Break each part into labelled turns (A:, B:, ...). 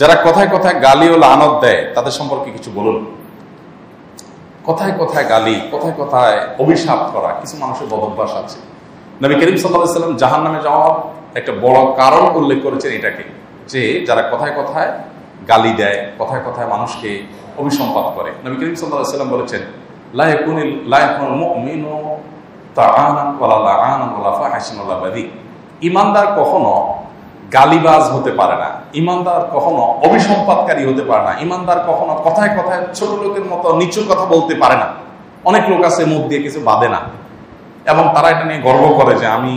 A: যারা কথায় কথায় গালি ও লানত দেয় তাদের সম্পর্কে কিছু বলুন। কথায় কথায় গালি, কথায় কথায় অভিশাপ করা কিছু মানুষের বদভ্যাস আছে। নবী করিম সাল্লাল্লাহু আলাইহি ওয়াসাল্লাম জাহান্নামে যাওয়ার একটা বড় কারণ উল্লেখ করেছেন এটাকে, যে যারা কথায় কথায় গালি দেয়, কথায় কথায় মানুষকে অভিসম্পাত করে। নবী করিম সাল্লাল্লাহু আলাইহি ওয়াসাল্লাম বলেছেন, লা ইয়াকুনুল মুমিনু তাআনান ওয়ালা লাআনান ওয়ালা ফাহিশান ওয়ালা বাযী। ঈমানদার কখনো গালিবাজ হতে পারে না, ঈমানদার কখনো অভিসম্পাতকারী হতে পারে না, ঈমানদার কখনো কথায় কথায় ছোট লোকের মতো নিচু কথা বলতে পারে না। অনেক লোক আছে মুখ দিয়ে কিছু বাদে না, এবং তারা এটা নিয়ে গর্ব করে যে আমি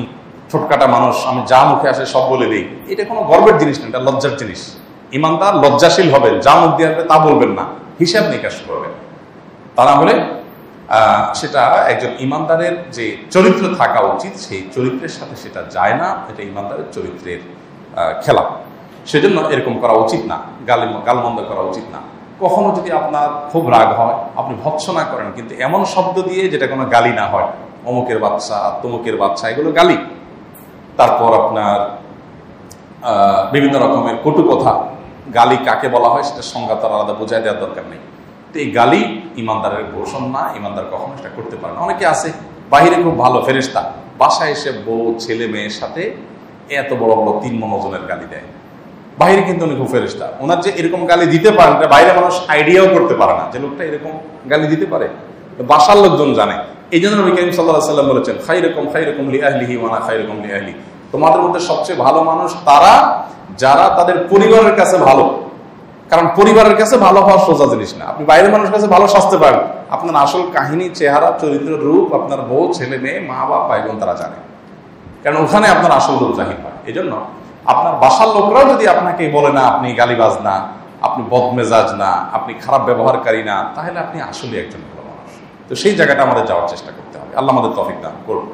A: ছোটকাটা মানুষ, আমি যা মুখে আসে সব বলে দিই। এটা কোনো গর্বের জিনিস না, এটা লজ্জার জিনিস। ঈমানদার লজ্জাশীল হবেন, যা মুখ দিয়ে আসবে তা বলবেন না, হিসাব নিকাশ করবেন। তা না হলে সেটা একজন ঈমানদারের যে চরিত্র থাকা উচিত সেই চরিত্রের সাথে সেটা যায় না, এটা ঈমানদারের চরিত্রের খেলা। সেজন্য এরকম করা উচিত না, গালমন্দ করা উচিত না। কখনো যদি আপনার খুব রাগ হয়, আপনি ভৎসনা করেন, কিন্তু এমন শব্দ দিয়ে যেটা কোনো গালি না হয়, অমুকের বাচ্চা, তমুকের বাচ্চা, এগুলো গালি। তারপর আপনার বিভিন্ন রকমের কটু কথা, গালি কাকে বলা হয় সেটা সংজ্ঞা তার আলাদা বোঝায় দেওয়ার দরকার নেই। তো এই গালি ঈমানদারের ভূষণ না, ঈমানদার কখনো সেটা করতে পারে না। অনেকে আছে বাহিরে খুব ভালো ফেরেশতা, বাসায় এসে বউ ছেলে মেয়ের সাথে এত বড় বড় 3 মণ ওজনের গালি দেয়। বাইরে কিন্তু উনি খুব ফেরেশতা, ওনার যে এরকম গালি দিতে পারেন বাইরে মানুষ আইডিয়াও করতে পারে না যে লোকটা এরকম গালি দিতে পারে, বাসার লোকজন জানে। এই জন্য নবী করিম সাল্লাল্লাহু আলাইহি ওয়াসাল্লাম বলেছেন, খায়রুকুম লিআহলিহি ওয়া আনা খায়রুকুম লিআহলি। তোমাদের মধ্যে সবচেয়ে ভালো মানুষ তারা যারা তাদের পরিবারের কাছে ভালো। কারণ পরিবারের কাছে ভালো হওয়া সোজা জিনিস না। আপনি বাইরের মানুষের কাছে ভালো সাজতে পারেন, আপনার আসল কাহিনী, চেহারা, চরিত্র, রূপ আপনার বউ, ছেলে মেয়ে, মা বাবা, ভাই বোন তারা জানে, কারণ ওখানে আপনার আসল রূপ জাহির হয়। এই জন্য আপনার বাসার লোকরাও যদি আপনাকে বলে না আপনি গালিবাজ না, আপনি বদমেজাজ না, আপনি খারাপ ব্যবহারকারী না, তাহলে আপনি আসলে একজন ভালো মানুষ। তো সেই জায়গাটা আমাদের যাওয়ার চেষ্টা করতে হবে। আল্লাহ আমাদের তৌফিক দান করুন।